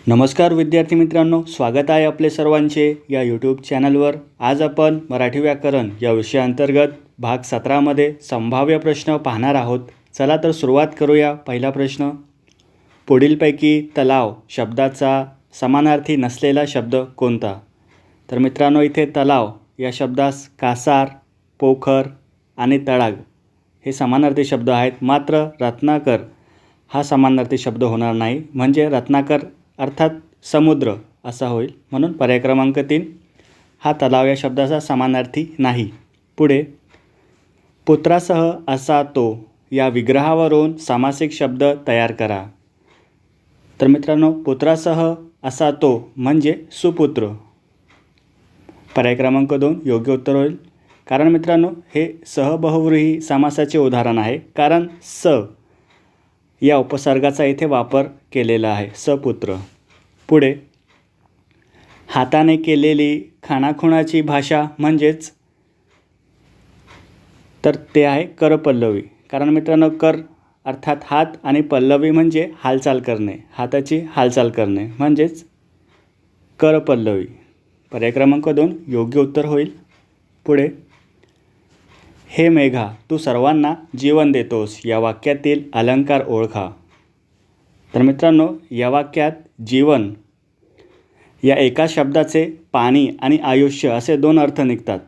नमस्कार विद्यार्थी मित्रांनो, स्वागत आहे आपले सर्वांचे या यूट्यूब चॅनलवर। आज आपण मराठी व्याकरण या विषयाअंतर्गत भाग 17 मध्ये संभाव्य प्रश्न पाहणार आहोत। चला तर सुरुवात करूया। पहिला प्रश्न, पुढीलपैकी तलाव शब्दाचा समानार्थी नसलेला शब्द कोणता? तर मित्रांनो, इथे तलाव या शब्दास कासार, पोखर आणि तडाग हे समानार्थी शब्द आहेत। मात्र रत्नाकर हा समानार्थी शब्द होणार नाही, म्हणजे रत्नाकर अर्थात समुद्र असा होईल। म्हणून पर्याय क्रमांक 3 हा तलाव या शब्दाचा समानार्थी नाही। पुढे, पुत्रासह असा तो या विग्रहावरून समासिक शब्द तयार करा। तर मित्रांनो, पुत्रासह असा तो म्हणजे सुपुत्र। पर्याय क्रमांक 2 योग्य उत्तर होईल। कारण मित्रांनो, हे सहबहुव्रीही समासाचे उदाहरण आहे, कारण स या उपसर्गाचा इथे वापर केलेला आहे, सपुत्र। पुढे, हाताने केलेली खाणाखुणाची भाषा म्हणजेच तर ते आहे करपल्लवी। कारण मित्रांनो, कर अर्थात हात आणि पल्लवी म्हणजे हालचाल करणे, हाताची हालचाल करणे म्हणजेच करपल्लवी। पर्याय क्रमांक 2 योग्य उत्तर होईल। पुढे, हे मेघा तू सर्वांना जीवन देतोस या वाक्यातील अलंकार ओळखा। तर मित्रांनो, या वाक्यात जीवन या एका शब्दाचे पाणी आणि आयुष्य असे 2 अर्थ निघतात,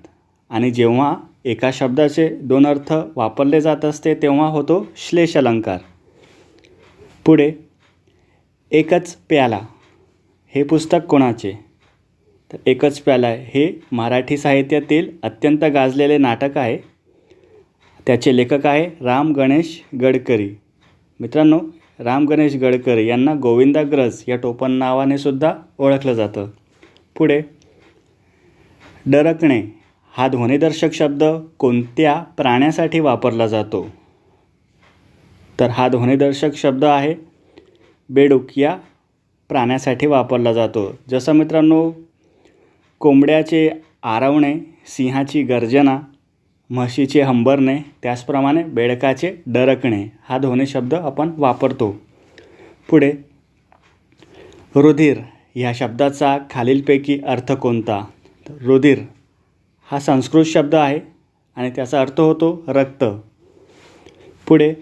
आणि जेव्हा एका शब्दाचे 2 अर्थ वापरले जात असते तेव्हा होतो श्लेष अलंकार। पुढे, एकच प्याला हे पुस्तक कोणाचे? तर एकच प्याला हे मराठी साहित्यातील अत्यंत गाजलेले नाटक आहे। त्याचे लेखक आहे राम गणेश गडकरी। मित्रांनो, राम गणेश गडकरी यांना गोविंदाग्रज या टोपण नावाने सुद्धा ओळखलं जातं। पुढे, डरकणे हा ध्वनिदर्शक शब्द कोणत्या प्राण्यासाठी वापरला जातो? तर हा ध्वनिदर्शक शब्द आहे बेडूक या प्राण्यासाठी वापरला जातो। जसं मित्रांनो, कोंबड्याचे आरवणे, सिंहाची गर्जना, म्हशीचे हंबरणे, त्याचप्रमाणे बेडकाचे डरकणे हा ध्वनी शब्द आपण वापरतो। पुढे, रुधिर ह्या शब्दाचा खालीलपैकी अर्थ कोणता? तर रुधिर हा संस्कृत शब्द आहे आणि त्याचा अर्थ होतो रक्त। पुढे,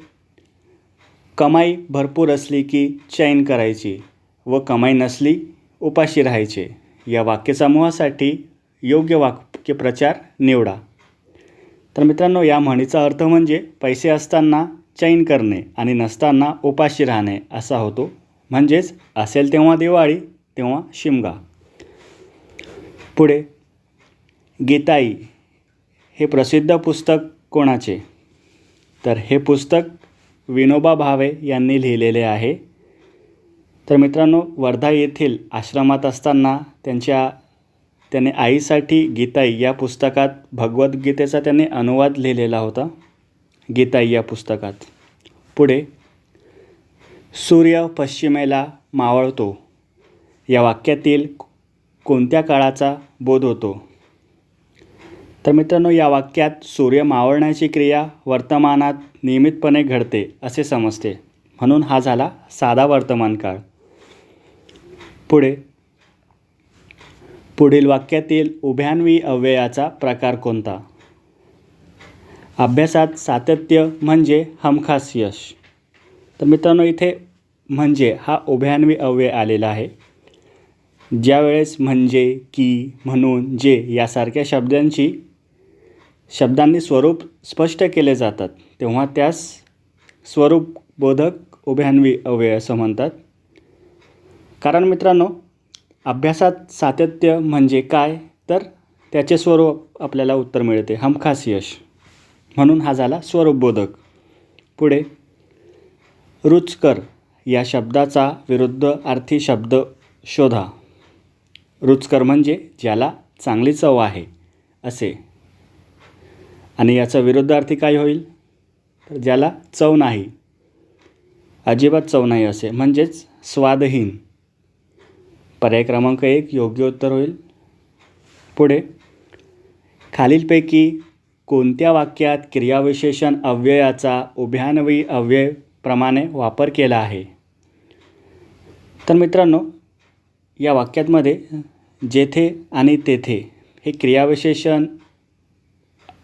कमाई भरपूर असली की चैन करायची व कमाई नसली उपाशी राहायचे या वाक्यसमूहासाठी योग्य वाक्यप्रचार निवडा। तर मित्रांनो, या म्हणीचा अर्थ म्हणजे पैसे असताना चैन करणे आणि नसताना उपाशी राहणे असा होतो, म्हणजेच असेल तेव्हा दिवाळी तेव्हा शिमगा। पुढे, गीताई हे प्रसिद्ध पुस्तक कोणाचे? तर हे पुस्तक विनोबा भावे यांनी लिहिलेले आहे। तर मित्रांनो, वर्धा येथील आश्रमात असताना त्याने आईसाठी गीताई या पुस्तकात भगवद्गीतेचा त्याने अनुवाद लिहिलेला होता, गीताई या पुस्तकात। पुढे, सूर्य पश्चिमेला मावळतो या वाक्यातील कोणत्या काळाचा बोध होतो? तर मित्रांनो, या वाक्यात सूर्य मावळण्याची क्रिया वर्तमानात नियमितपणे घडते असे समजते, म्हणून हा झाला साधा वर्तमान काळ। पुढे, पुढील वाक्यातील उभयान्वी अव्ययाचा प्रकार कोणता? अभ्यासात सातत्य म्हणजे हमखास यश। तर मित्रांनो, इथे म्हणजे हा उभयान्वी अव्यय आलेला आहे। ज्यावेळेस म्हणजे, की, म्हणून, जे यासारख्या शब्दांनी स्वरूप स्पष्ट केले जातात तेव्हा त्यास स्वरूपबोधक उभयान्वी अव्यय असं म्हणतात। कारण मित्रांनो, अभ्यासात सातत्य म्हणजे काय? तर त्याचे स्वरूप आपल्याला उत्तर मिळते हमखास यश, म्हणून हा झाला स्वरूपबोधक। पुढे, रुचकर या शब्दाचा विरुद्धार्थी शब्द शोधा। रुचकर म्हणजे ज्याला चांगली चव आहे असे, आणि याचा विरुद्धार्थी काय होईल? तर ज्याला चव नाही, अजिबात चव नाही असे, म्हणजेच स्वादहीन। पर्याय क्रमांक 1 योग्य उत्तर होईल। पुढे, खालीलपैकी कोणत्या वाक्यात क्रियाविशेषण अव्ययाचा उभयान्वी अव्यय प्रमाणे वापर केला आहे? तर मित्रांनो, या वाक्यामध्ये जेथे आणि तेथे हे क्रियाविशेषण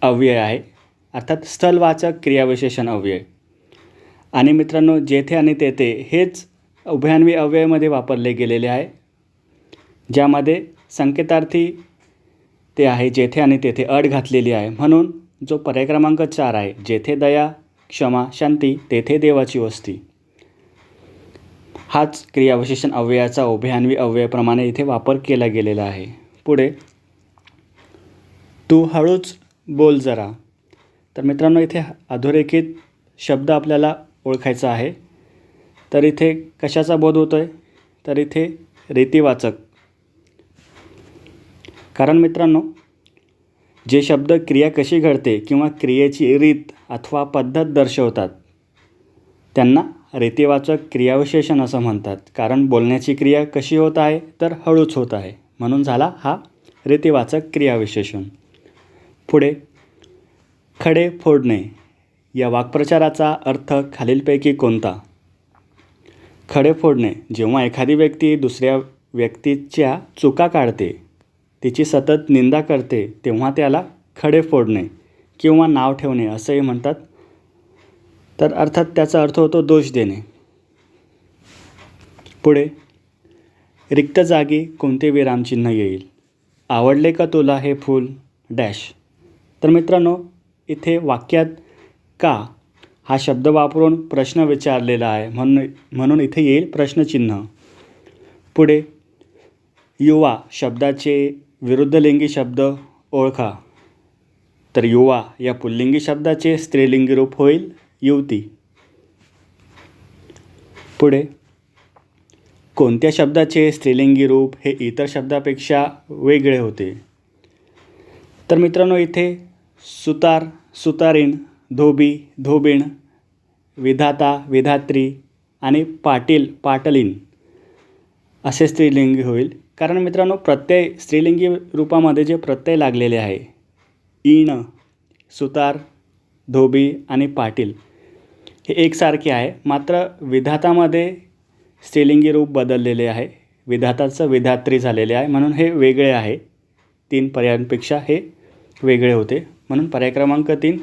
अव्यय आहे, अर्थात स्थलवाचक क्रियाविशेषण अव्यय. आणि मित्रांनो, जेथे आणि तेथे हेच उभयान्वी अव्ययामध्ये वापरले गेलेले आहे, ज्यामध्ये संकेतार्थी ते आहे जेथे आणि तेथे अट घातलेली आहे. म्हणून जो पर्याय क्रमांक 4 आहे, जेथे दया क्षमा शांती तेथे देवाची वस्ती, हाच क्रियाविशेषण अव्ययाचा उभयान्वी अव्ययाप्रमाणे इथे वापर केला गेलेला आहे. पुढे, तू हळूच बोल जरा. तर मित्रांनो, इथे अधोरेखित शब्द आपल्याला ओळखायचा आहे. तर इथे कशाचा बोध होतो आहे? तर इथे रीतिवाचक. कारण मित्रांनो, जे शब्द क्रिया कशी घडते किंवा क्रियेची रीत अथवा पद्धत दर्शवतात त्यांना रीतिवाचक क्रियाविशेषण असं म्हणतात. कारण बोलण्याची क्रिया कशी होत आहे? तर हळूच होत आहे, म्हणून झाला हा रीतिवाचक क्रियाविशेषण. पुढे, खडे फोडणे या वाक्प्रचाराचा अर्थ खालीलपैकी कोणता? खडे फोडणे, जेव्हा एखादी व्यक्ती दुसऱ्या व्यक्तीच्या चुका काढते, तिची सतत निंदा करते, तेव्हा त्याला खडे फोडणे किंवा नाव ठेवणे असंही म्हणतात. तर अर्थात त्याचा अर्थ होतो दोष देणे. पुढे, रिक्त जागी कोणते विरामचिन्ह येईल? आवडले का तुला हे फूल डॅश. तर मित्रांनो, इथे वाक्यात का हा शब्द वापरून प्रश्न विचारलेला आहे, म्हणून इथे येईल प्रश्नचिन्ह. पुढे, युवा शब्दाचे विरुद्धलिंगी शब्द ओळखा. तर युवा या पुल्लिंगी शब्दाचे स्त्रीलिंगी रूप होईल युवती. पुढे, कोणत्या शब्दाचे स्त्रीलिंगी रूप हे इतर शब्दापेक्षा वेगळे होते? तर मित्रांनो, इथे सुतार सुतारीण, धोबी धोबीण, विधाता विधात्री आणि पाटील पाटलीन असे स्त्रीलिंगी होईल. कारण मित्रांनो, प्रत्यय स्त्रीलिंगी रूपामध्ये जे प्रत्यय लागलेले आहे, ईण, सुतार, धोबी आणि पाटील, हे एकसारखे आहे. मात्र विधातामध्ये स्त्रीलिंगी रूप बदललेले आहे, विधाताचं विधात्री झालेले आहे, म्हणून हे वेगळे आहे. 3 पर्यायांपेक्षा हे वेगळे होते, म्हणून पर्याय क्रमांक 3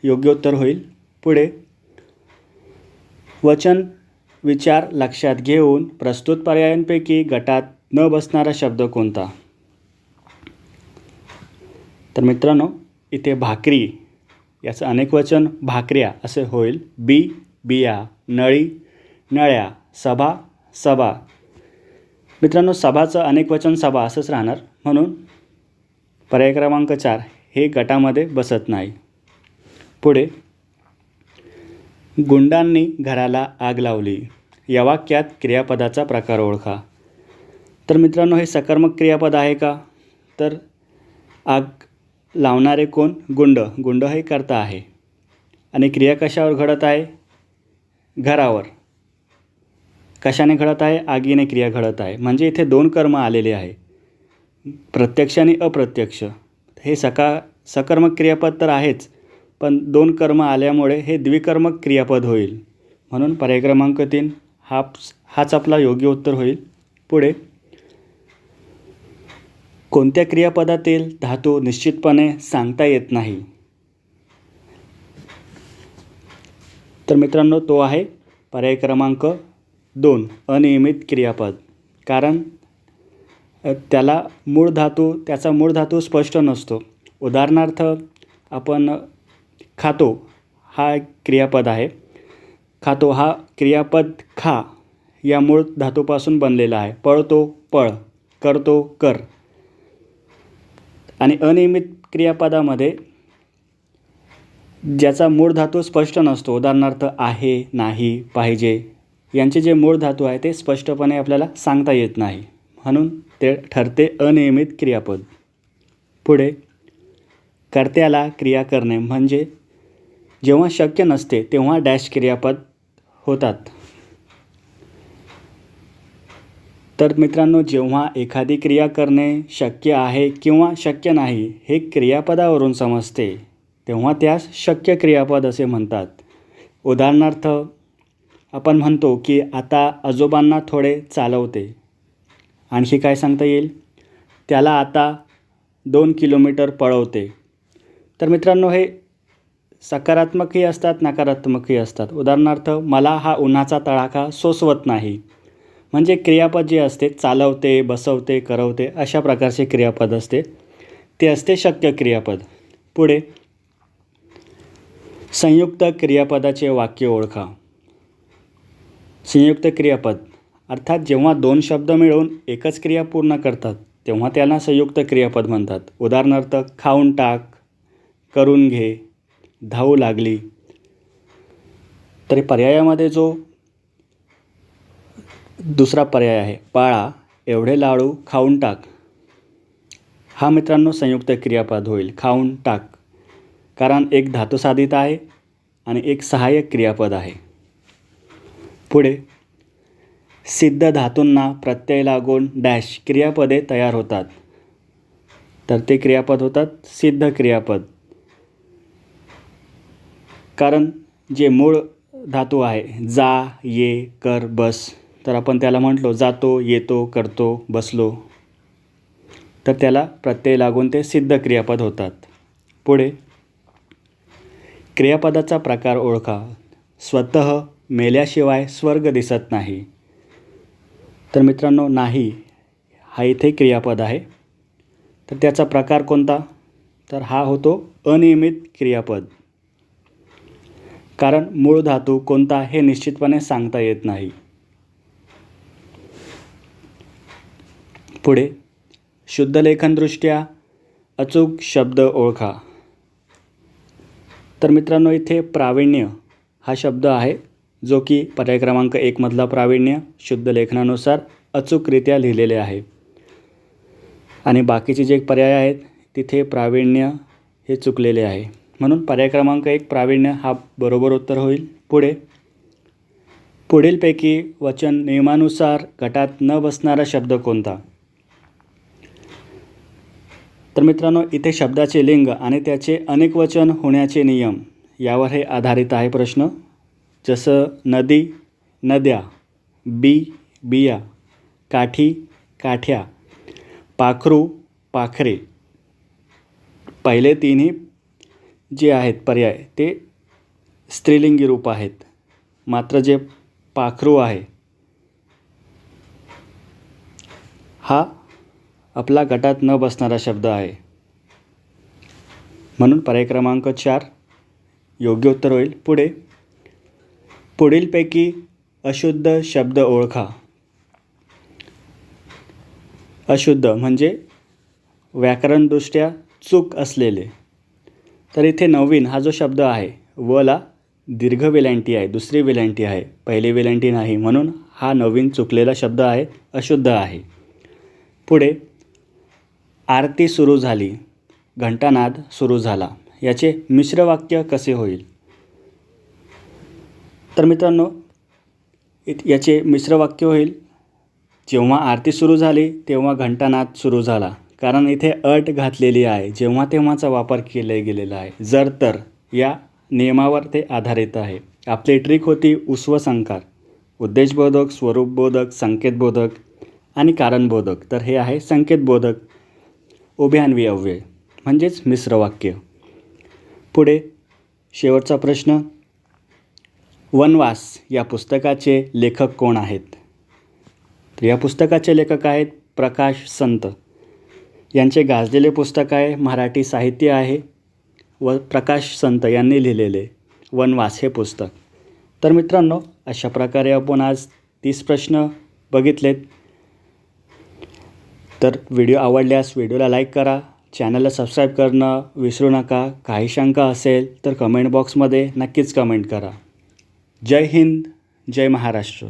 योग्य उत्तर होईल. पुढे, वचन विचार लक्षात घेऊन प्रस्तुत पर्यायांपैकी गटात न बसणारा शब्द कोणता? तर मित्रांनो, इथे भाकरी याचं अनेकवचन भाकऱ्या असे होईल. बी बिया, नळी नळ्या, सभा सभा. मित्रांनो, सभाचं अनेकवचन सभा असंच राहणार, म्हणून पर्याय क्रमांक 4 हे गटामध्ये बसत नाही. पुढे, गुंडांनी घराला आग लावली या वाक्यात क्रियापदाचा प्रकार ओळखा. तर मित्रांनो, हे सकर्मक क्रियापद आहे का? तर आग लावणारे कोण? गुंड. गुंड हे कर्ता आहे. आणि क्रिया कशावर घडत आहे? घरावर. कशाने घडत आहे? आगीने क्रिया घडत आहे. म्हणजे इथे 2 कर्म आलेले आहे, प्रत्यक्ष आणि अप्रत्यक्ष. हे सकर्मक क्रियापद तर आहेच, पण 2 कर्म आल्यामुळे हे द्विकर्मक क्रियापद होईल. म्हणून पर्याय क्रमांक 3 हाच आपला योग्य उत्तर होईल. पुढे, कोणत्या क्रियापदातील धातू निश्चितपणे सांगता येत नाही? तर मित्रांनो, तो आहे पर्याय क्रमांक 2 अनियमित क्रियापद. कारण त्याचा मूळ धातू स्पष्ट नसतो. उदाहरणार्थ, आपण खातो हा क्रियापद आहे. खातो हा क्रियापद खा या मूळ धातूपासून बनलेला आहे. पळतो पळ, करतो कर. आणि अनियमित क्रियापदामध्ये ज्याचा मूळ धातू स्पष्ट नसतो, उदाहरणार्थ आहे, नाही, पाहिजे, यांचे जे मूळ धातू आहे ते स्पष्टपणे आपल्याला सांगता येत नाही, म्हणून ते ठरते अनियमित क्रियापद. पुढे, कर्त्याला क्रिया करणे म्हणजे जेव्हा शक्य नसते तेव्हा डॅश क्रियापद होतात. तर मित्रांनो, जेव्हा एखादी क्रिया करणे शक्य आहे किंवा शक्य नाही हे क्रियापदावरून समजते, तेव्हा त्यास शक्य क्रियापद असे म्हणतात. उदाहरणार्थ, आपण म्हणतो की आता आजोबांना थोडे चालवते. आणखी काय सांगता येईल? त्याला आता 2 किलोमीटर पळवते. तर मित्रांनो, हे सकारात्मकही असतात, नकारात्मकही असतात. उदाहरणार्थ, मला हा उन्हाचा तडाखा सोसवत नाही. म्हणजे क्रियापद जे असते, चालवते, बसवते, करवते अशा प्रकारचे क्रियापद असते, ते असते शक्य क्रियापद. पुढे संयुक्त क्रियापदाचे वाक्य ओळखा. संयुक्त क्रियापद अर्थात जेव्हा 2 शब्द मिळून एकच क्रिया पूर्ण करतात तेव्हा त्यांना संयुक्त क्रियापद म्हणतात. उदाहरणार्थ, खाऊन टाक, करून घे, धावू लागली. तर पर्यायामध्ये जो दुसरा पर्याय आहे, बाळा एवढे लाडू खाऊन टाक, हा मित्रांनो संयुक्त क्रियापद होईल. खाऊन टाक, कारण एक धातुसाधित आहे आणि एक सहाय्यक क्रियापद आहे. पुढे सिद्ध धातूंना प्रत्यय लागून डॅश क्रियापदे तयार होतात. तर ते क्रियापद होतात सिद्ध क्रियापद. कारण जे मूळ धातू आहे जा, ये, कर, बस, तर आपण त्याला म्हटलो जातो, येतो, करतो, बसलो, तर त्याला प्रत्यय लागून ते सिद्ध क्रियापद होतात. पुढे क्रियापदाचा प्रकार ओळखा. स्वतः मेल्याशिवाय स्वर्ग दिसत नाही. तर मित्रांनो, नाही हा इथे क्रियापद आहे. तर त्याचा प्रकार कोणता? तर हा होतो अनियमित क्रियापद. कारण मूळ धातू कोणता हे निश्चितपणे सांगता येत नाही. पुढे शुद्धलेखनदृष्ट्या अचूक शब्द ओळखा. तर मित्रांनो, इथे प्रावीण्य हा शब्द आहे, जो की पर्याय क्रमांक 1 मधला प्रावीण्य शुद्ध लेखनानुसार अचूकरित्या लिहिलेले आहे. आणि बाकीचे जे पर्याय आहेत तिथे प्रावीण्य हे चुकलेले आहे. म्हणून पर्याय क्रमांक 1 प्रावीण्य हा बरोबर उत्तर होईल. पुढीलपैकी वचन नियमानुसार गटात न बसणारा शब्द कोणता? तर मित्रांनो, इथे शब्दाचे लिंग आणि त्याचे अनेक वचन होण्याचे नियम यावर हे आधारित आहे प्रश्न. जसं नदी, नद्या, बी, बिया, काठी, काठ्या, पाखरू, पाखरे. पहिले तिन्ही जे आहेत पर्याय ते स्त्रीलिंगी रूप आहेत. मात्र जे पाखरू आहे हा आपला गटात न बसणारा शब्द आहे. म्हणून पर्याय क्रमांक 4 योग्य उत्तर होईल. पुढीलपैकी अशुद्ध शब्द ओळखा. अशुद्ध म्हणजे व्याकरणदृष्ट्या चूक असलेले. तर इथे नवीन हा जो शब्द आहे, वला दीर्घ वेलांटी आहे, दुसरी वेलांटी आहे, पहिली वेलांटी नाही, म्हणून हा नवीन चुकलेला शब्द आहे, अशुद्ध आहे. पुढे आरती सुरू झाली, घंटानाद सुरू झाला, याचे मिश्र वाक्य कसे होईल? तर मित्रांनो, याचे मिश्र वाक्य होईल जेव्हा आरती सुरू झाली तेव्हा घंटानाद सुरू झाला. कारण इथे अट घातलेली आहे, जेव्हा तेव्हाचा वापर केला गेलेला आहे. जर तर या नियमावर ते आधारित आहे. आपली ट्रिक होती उस्वसंकार, उद्देशबोधक, स्वरूपबोधक, संकेतबोधक आणि कारणबोधक. तर हे आहे संकेतबोधक, उभयान्वी अव्यय म्हणजेच मिश्र वाक्य. पुढे शेवटचा प्रश्न, वनवास या पुस्तकाचे लेखक कोण आहेत? तर या पुस्तकाचे लेखक आहेत प्रकाश संत. यांचे गाजलेले पुस्तक आहे, मराठी साहित्य आहे व प्रकाश संत यांनी लिहिलेले वनवास हे पुस्तक. तर मित्रांनो, अशा प्रकारे आपण आज 30 प्रश्न बघितलेत. तर व्हिडिओ आवडल्यास व्हिडिओला लाईक करा, चॅनलला सबस्क्राईब करणं विसरू नका. काही शंका असेल तर कमेंट बॉक्समध्ये नक्कीच कमेंट करा. जय हिंद, जय महाराष्ट्र.